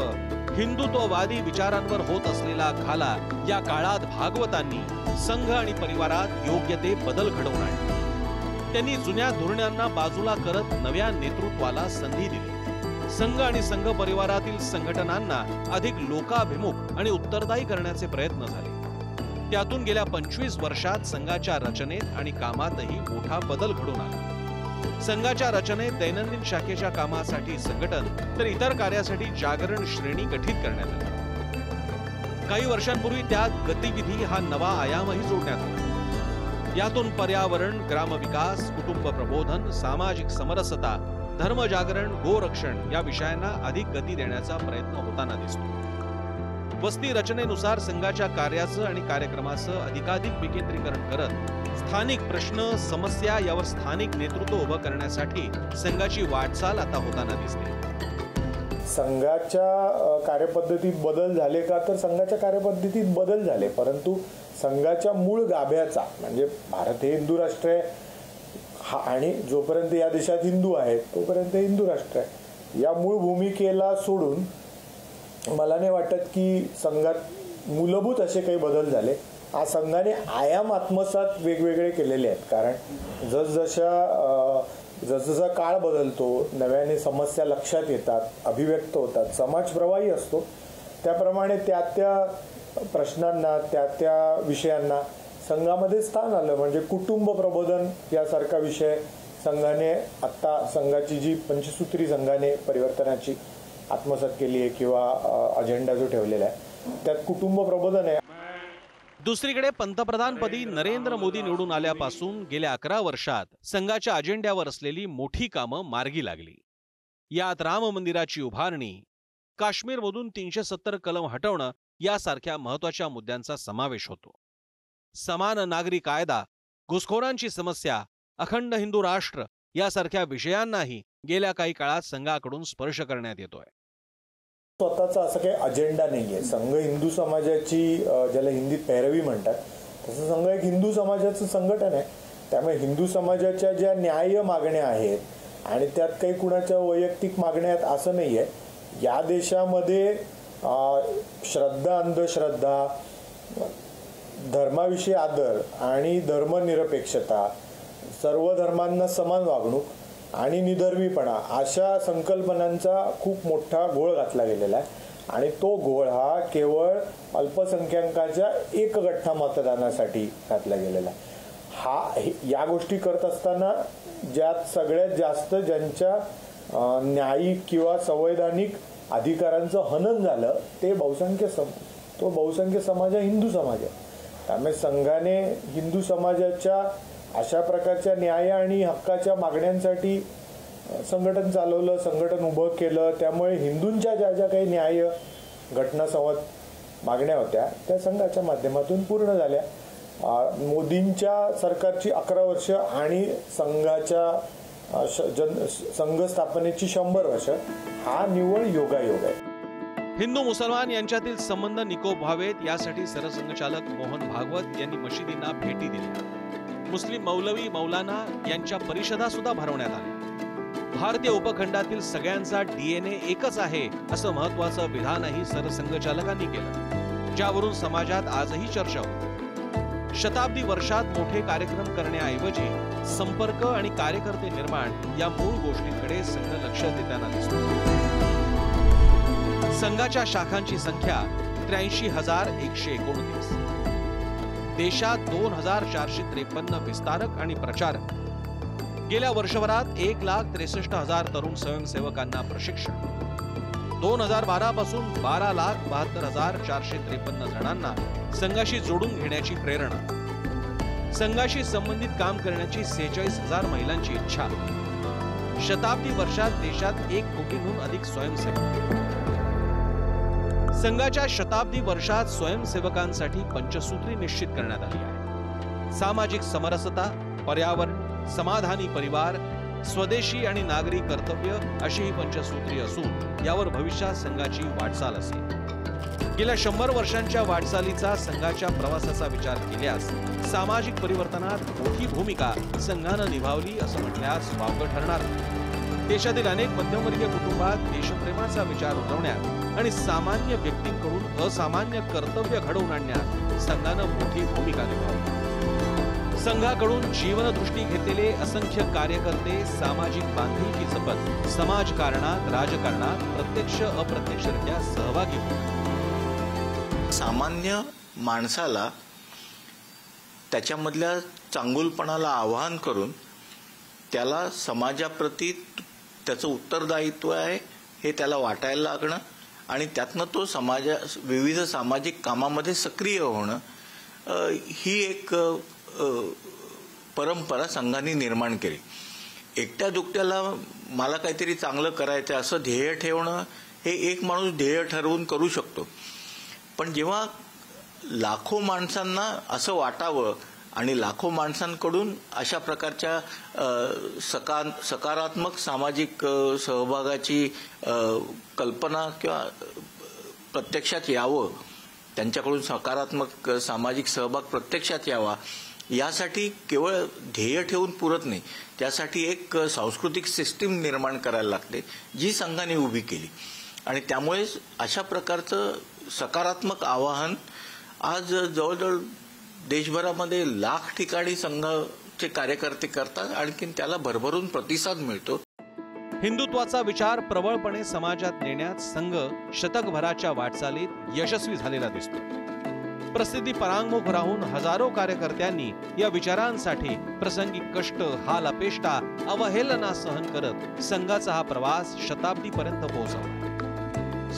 हिंदुत्ववादी विचारांवर होत असलेला घाला, या काळात भागवतांनी संघ आणि परिवारात योग्य ते बदल घडवून आणले. त्यांनी जुन्या धोरणांना बाजूला करत नव्या नेतृत्वाला संधी दिली. संघ आणि संघ परिवारातील संघटनांना अधिक लोकाभिमुख आणि उत्तरदायी करण्याचे प्रयत्न झाले. त्यातून गेल्या 25 वर्षात संघाच्या रचनेत आणि कामातही मोठा बदल घडून आला. संघाच्या रचनेत दैनंदिन शाखेच्या कामासाठी संघटन तर इतर कार्यासाठी जागरण श्रेणी गठीत करण्यात आली. काही वर्षांपूर्वी त्यात गतिविधी हा नवा आयामही जोडण्यात आला. यातून पर्यावरण, ग्रामविकास, कुटुंब प्रबोधन, सामाजिक समरसता, धर्मजागरण, गोरक्षण या विषयांना अधिक गती देण्याचा प्रयत्न होताना दिसतो. वस्ती रचनेनुसार संघाच्या कार्याचं आणि कार्यक्रमाचं अधिकाधिक विकेंद्रीकरण करत स्थानिक प्रश्न, समस्या यावर स्थानिक नेतृत्व उभं करण्यासाठी संघाची वाटचाल आता होताना दिसते.
संघाच्या कार्यपद्धतीत बदल झाले का, तर संघाच्या कार्यपद्धतीत बदल झाले, परंतु संघाच्या मूळ गाभ्याचा म्हणजे भारत हे हिंदू राष्ट्र आहे हा, आणि जोपर्यंत या देशात हिंदू आहेत तोपर्यंत हिंदू राष्ट्र आहे, या मूळ भूमिकेला सोडून मला नाही वाटत की संघात मूलभूत असे काही बदल झाले. हा संघाने आयाम आत्मसात वेगवेगळे केलेले आहेत. कारण जसजसा काळ बदलतो, नव्याने समस्या लक्षात येतात, अभिव्यक्त होतात, समाज प्रवाही असतो, त्याप्रमाणे त्या प्रश्नांना, त्या विषयांना संघामध्ये स्थान आलं. म्हणजे कुटुंब प्रबोधन यासारखा विषय संघाने आत्ता संघाची जी पंचसूत्री संघाने परिवर्तनाची आत्मसात केली आहे किंवा अजेंडा जो ठेवलेला आहे त्यात कुटुंब प्रबोधन आहे.
दुसरीकडे पंतप्रधानपदी नरेंद्र मोदी निवडून आल्यापासून गेल्या 11 वर्षात संघाच्या अजेंड्यावर असलेली मोठी कामं मार्गी लागली. यात राम मंदिराची उभारणी, काश्मीरमधून 370 कलम हटवणं यासारख्या महत्वाच्या मुद्द्यांचा समावेश होतो. समान नागरी कायदा, घुसखोरांची समस्या, अखंड हिंदू राष्ट्र यासारख्या विषयांनाही गेल्या काही काळात संघाकडून स्पर्श करण्यात येतोय.
स्वतःचा असं काही अजेंडा नाहीये. संघ हिंदू समाजाची, ज्याला हिंदीत पैरवी म्हणतात, तसं संघ एक हिंदू समाजाचं संघटन आहे. त्यामुळे हिंदू समाजाच्या ज्या न्याय्य मागण्या आहेत आणि त्यात काही कुणाच्या वैयक्तिक मागण्या आहेत असं नाहीये. या देशामध्ये श्रद्धा, अंधश्रद्धा, धर्माविषयी आदर आणि धर्मनिरपेक्षता, सर्व धर्मांना समान वागणूक आणि निधर्मीपणा अशा संकल्पनांचा खूप मोठा घोळ घातला गेलेला आहे. आणि तो घोळ हा केवळ अल्पसंख्याकांच्या एक गठ्ठा मतदानासाठी घातला गेलेला आहे. या गोष्टी करत असताना ज्यात सगळ्यात जास्त ज्यांच्या न्यायिक किंवा संवैधानिक अधिकारांचं हनन झालं ते बहुसंख्य समाज आहे, हिंदू समाज आहे. त्यामुळे संघाने हिंदू समाजाच्या अशा प्रकारच्या न्याय आणि हक्काच्या मागण्यांसाठी संघटन चालवलं, संघटन उभं केलं. त्यामुळे हिंदूंच्या ज्या ज्या काही न्याय, घटनासंवाद मागण्या होत्या त्या संघाच्या माध्यमातून पूर्ण झाल्या. मोदींच्या सरकारची 11 वर्ष आणि संघाच्या संघ स्थापनेची 100 वर्ष हा निव्वळ योगायोग आहे.
हिंदू मुसलमान यांच्यातील संबंध निकोप व्हावेत यासाठी सरसंघचालक मोहन भागवत यांनी मशिदींना भेटी दिल्या. मुस्लिम मौलवी मौलाना यांच्या परिषदा सुद्धा भरवण्यात आल्या. भारतीय उपखंडातील सगळ्यांचा DNA एकच आहे असं महत्वाचं विधानही सरसंघचालकांनी केलं, ज्यावरून समाजात आजही चर्चा होते. शताब्दी वर्षात मोठे कार्यक्रम करण्याऐवजी संपर्क आणि कार्यकर्ते निर्माण या मूळ गोष्टींकडे संघ लक्ष देताना दिसतो. संघाच्या शाखांची संख्या 83,129. देशात 2,453 विस्तारक आणि प्रचारक. गेल्या वर्षभरात 1,63,000 तरुण स्वयंसेवकांना प्रशिक्षण. 2012 पासून 12,72,453 जणांना संघाशी जोडून घेण्याची प्रेरणा. संघाशी संबंधित काम करण्याची 46,000 महिलांची इच्छा. शताब्दी वर्षात देशात 1 कोटींहून अधिक स्वयंसेवक. संघाच्या शताब्दी वर्षात स्वयंसेवकांसाठी पंचसूत्री निश्चित करण्यात आली आहे. सामाजिक समरसता, पर्यावरण, समाधानी परिवार, स्वदेशी आणि नागरी कर्तव्य अशी ही पंचसूत्री असून यावर भविष्यात संघाची वाटचाल असेल. गेल्या 100 वर्षांच्या वाटचालीचा संघाच्या प्रवासाचा विचार केल्यास सामाजिक परिवर्तनात मोठी भूमिका संघानं निभावली असं म्हटल्यास वावगं ठरणार नाही. देशातील अनेक मध्यमवर्गीय कुटुंबात देशप्रेमाचा विचार रुजवण्यात आणि सामान्य व्यक्तींकडून असामान्य कर्तव्य घडवून आणण्यात संघानं मोठी भूमिका निभावली. संघाकडून जीवनदृष्टी घेतलेले असंख्य कार्यकर्ते सामाजिक बांधिलकी जपत समाजकारणात, राजकारणात प्रत्यक्ष अप्रत्यक्षरित्या सहभागी होतात.
सामान्य माणसाला त्याच्यामधल्या चांगुलपणाला आवाहन करून त्याला समाजाप्रती त्याचं उत्तरदायित्व आहे हे त्याला वाटायला लागणं आणि त्यातनं तो विविध सामाजिक कामामध्ये सक्रिय होणं, ही एक परंपरा संघाने निर्माण केली. एकट्या दुकट्याला मला काहीतरी चांगलं करायचं असं ध्येय ठेवणं हे एक माणूस ध्येय ठरवून करू शकतो, पण जेव्हा लाखो माणसांना असं वाटावं आणि लाखो माणसांकडून अशा प्रकारच्या सकारात्मक सामाजिक सहभागाची कल्पना किंवा प्रत्यक्षात यावं, त्यांच्याकडून सकारात्मक सामाजिक सहभाग प्रत्यक्षात यावा, यासाठी केवळ ध्येय ठेवून पुरत नाही, त्यासाठी एक सांस्कृतिक सिस्टीम निर्माण करायला लागते जी संघाने उभी केली. आणि त्यामुळे अशा प्रकारचं सकारात्मक आवाहन आज जवळजवळ देशभरामध्ये लाख ठिकाणी संघाचे कार्यकर्ते करतात. आणखीन त्याला भरभरून प्रतिसाद मिळतो.
हिंदुत्वाचा विचार प्रबळपणे समाजात नेण्यात संघ शतकभराच्या वाटचालीत यशस्वी झालेला दिसतो. प्रसिद्धी परांगमुख राहून हजारो कार्यकर्त्यांनी या विचारांसाठी प्रसंगी कष्ट, हाल, अपेष्टा, अवहेलना सहन करत संघाचा हा प्रवास शताब्दीपर्यंत पोहोचवला.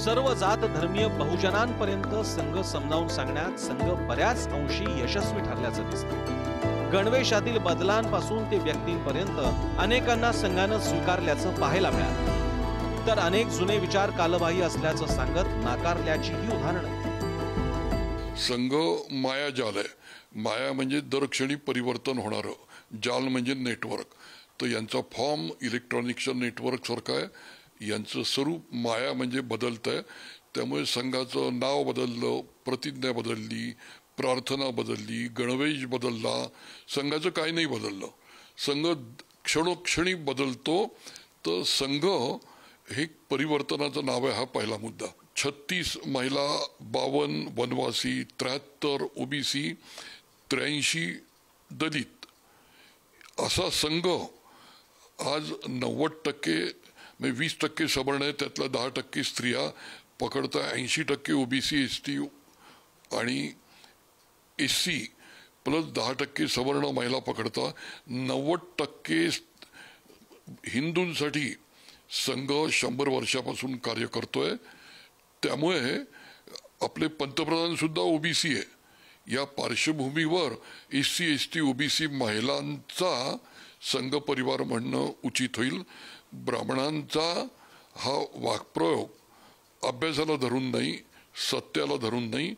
सर्व जात धर्मीय बहुजनांपर्यंत संघ समजावून सांगण्यात संघ बऱ्याच अंशी यशस्वी ठरल्याचं दिसतं. गणवेशातील बदलांपासून ते व्यक्तींपर्यंत अनेकांना संघानं स्वीकारल्याचं पाहायला मिळालं, तर अनेक जुने विचार कालबाह्य असल्याचं सांगत नाकारल्याचीही उदाहरणं.
संघ मायाजाल आहे. माया म्हणजे दरक्षणी परिवर्तन होणारं, जाल म्हणजे नेटवर्क. तर यांचा फॉर्म इलेक्ट्रॉनिक्सच्या नेटवर्क सारखा आहे. यांचं स्वरूप माया म्हणजे बदलत आहे. त्यामुळे संघाचं नाव बदललं, प्रतिज्ञा बदलली, प्रार्थना बदलली, गणवेश बदलला, संघाचं काही नाही बदललं. संघ क्षणोक्षणी बदलतो. तर संघ हे परिवर्तनाचं नाव आहे. हा पहिला मुद्दा. 36 महिला, 52 वनवासी, 73 ओबीसी, 83 दलित असा संघ आज 90% म्हणजे 20% सवर्ण आहे, त्यातला 10% स्त्रिया पकडता, 80% ओबीसी, एसटी आणि एससी प्लस 10% सवर्ण महिला पकडता, 90% हिंदूंसाठी संघ 100 वर्षापासून कार्य करतोय. त्यामुळे आपले पंतप्रधान सुद्धा ओबीसी आहे. या पार्श्वभूमीवर एससी, एसटी, ओबीसी महिलांचा संघ परिवार म्हणणं उचित होईल. ब्राह्मणांचा हा वाक्प्रयोग अभ्यासाला धरून नाही, सत्याला धरून नाही.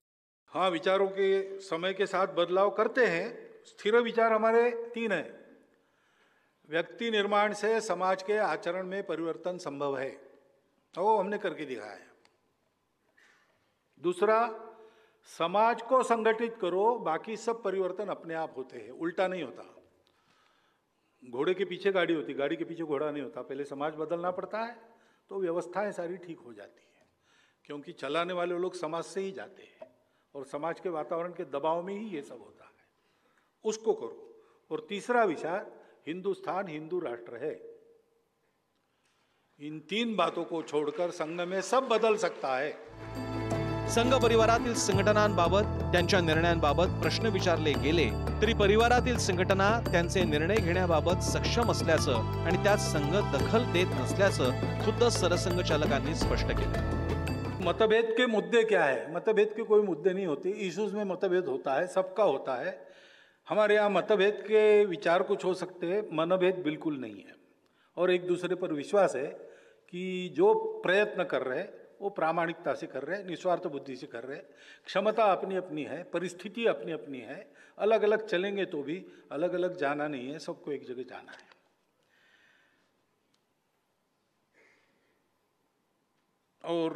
हाँ, विचारों के समय के साथ बदलाव करते हैं. स्थिर विचार हमारे 3 हैं. व्यक्ति निर्माण से समाज के आचरण में परिवर्तन संभव है, वो हमने करके दिखाया है. दूसरा, समाज को संगठित करो, बाकी सब परिवर्तन अपने आप होते हैं, उल्टा नहीं होता. घोड़े के पीछे गाड़ी होती, गाड़ी के पीछे घोड़ा नहीं होता। पहले समाज बदलना पड़ता है तो व्यवस्थाएं सारी ठीक हो जाती है, क्योंकि चलाने वाले लोग समाज से ही जाते हैं और समाज के वातावरण के दबाव में ही ये सब होता है। उसको करो। और तीसरा विचार, हिंदुस्तान हिंदू राष्ट्र है। इन 3 बातों को छोड़कर संघ में सब बदल सकता है।
संघ परिवारातील संघटनांबाबत, त्यांच्या निर्णयांबाबत प्रश्न विचारले गेले तरी परिवारातील संघटना त्यांचे निर्णय घेण्याबाबत सक्षम असल्याचं आणि त्यात संघ दखल देत नसल्याचं खुद्द सरसंघचालकांनी स्पष्ट केलं।
मतभेद के मुद्दे क्या है? मतभेद के कोई मुद्दे नहीं होते। इश्यूज में मतभेद होता है, सबका होता है। हमारे यहाँ मतभेद के विचार कुछ हो सकते हैं, मनभेद बिल्कुल नहीं है। और एक दूसरे पर विश्वास है कि जो प्रयत्न कर रहे हैं वो प्रामाणिकता से कर रहे हैं, निस्वार्थ बुद्धि से कर रहे हैं। क्षमता अपनी अपनी है, परिस्थिति अपनी अपनी है। अलग अलग चलेंगे तो भी अलग अलग जाना नहीं है, सबको एक जगह जाना है। और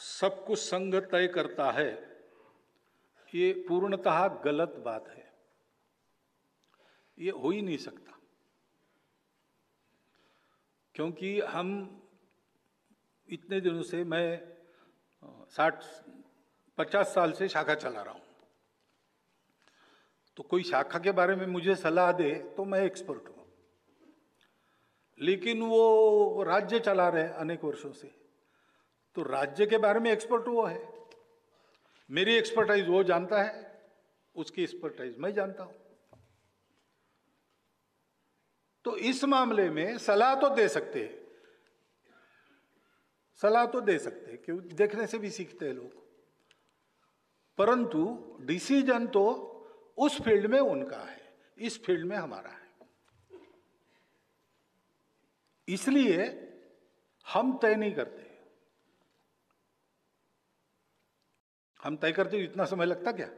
सब कुछ संघ तय करता है, ये पूर्णतः गलत बात है। ये हो ही नहीं सकता, क्योंकि हम इतने दिनों से, मैं 50 साल से शाखा चला रहा हूं, तो कोई शाखा के बारे में मुझे सलाह दे तो मैं एक्सपर्ट हूं। लेकिन वो राज्य चला रहे अनेक वर्षों से, तो राज्य के बारे में एक्सपर्ट वो है। मेरी एक्सपर्टाइज वो जानता है, उसकी एक्सपर्टाइज मैं जानता हूं। तो इस मामले में सलाह तो दे सकते हैं, सलाह तो दे सकते हैं, क्यों? देखने से भी सीखते हैं लोग। परंतु डिसीजन तो उस फील्ड में उनका है, इस फील्ड में हमारा है। इसलिए हम तय नहीं करते। हम तय करते हो इतना समय लगता क्या?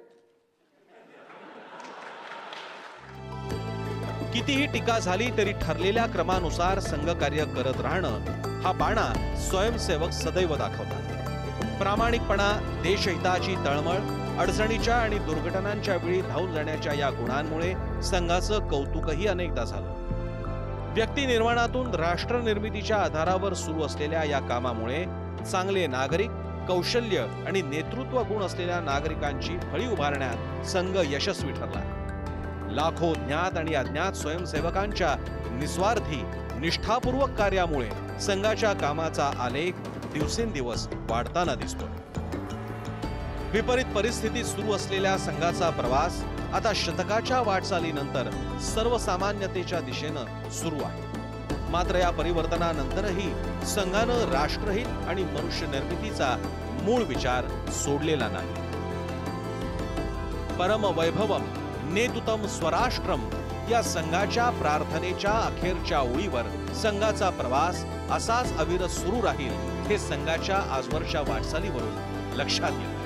कितीही टीका झाली तरी ठरलेल्या क्रमानुसार संघ कार्य करत राहणं हा बाणा स्वयंसेवक सदैव दाखवतात। प्रामाणिकपणा, देशहिताची तळमळ, अडचणीच्या आणि दुर्घटनांच्या वेळी धावून जाण्याच्या या गुणांमुळे संघाचं कौतुकही अनेकदा झालं। व्यक्ती निर्माणातून राष्ट्र निर्मितीच्या आधारावर सुरू असलेल्या या कामामुळे चांगले नागरिक, कौशल्य आणि नेतृत्व गुण असलेल्या नागरिकांची फळी उभारण्यात संघ यशस्वी ठरला। लाखो ज्ञात आणि अज्ञात स्वयंसेवकांच्या निस्वार्थी, निष्ठापूर्वक कार्यामुळे संघाच्या कामाचा आलेख दिवसेंदिवस वाढताना दिसतो। विपरीत परिस्थितीत सुरू असलेल्या संघाचा प्रवास आता शतकाच्या वाटचालीनंतर सर्वसामान्यतेच्या दिशेनं सुरू आहे। मात्र या परिवर्तनानंतरही संघानं राष्ट्रहित आणि मनुष्य निर्मितीचा मूळ विचार सोडलेला नाही। परम वैभवम नेतुतम स्वराष्ट्रम या संघाच्या प्रार्थनेच्या अखेरच्या ओळीवर संघाचा प्रवास असाच अविरत सुरू राहील हे संघाच्या आजवरच्या वाटचालीवरून लक्षात येतं।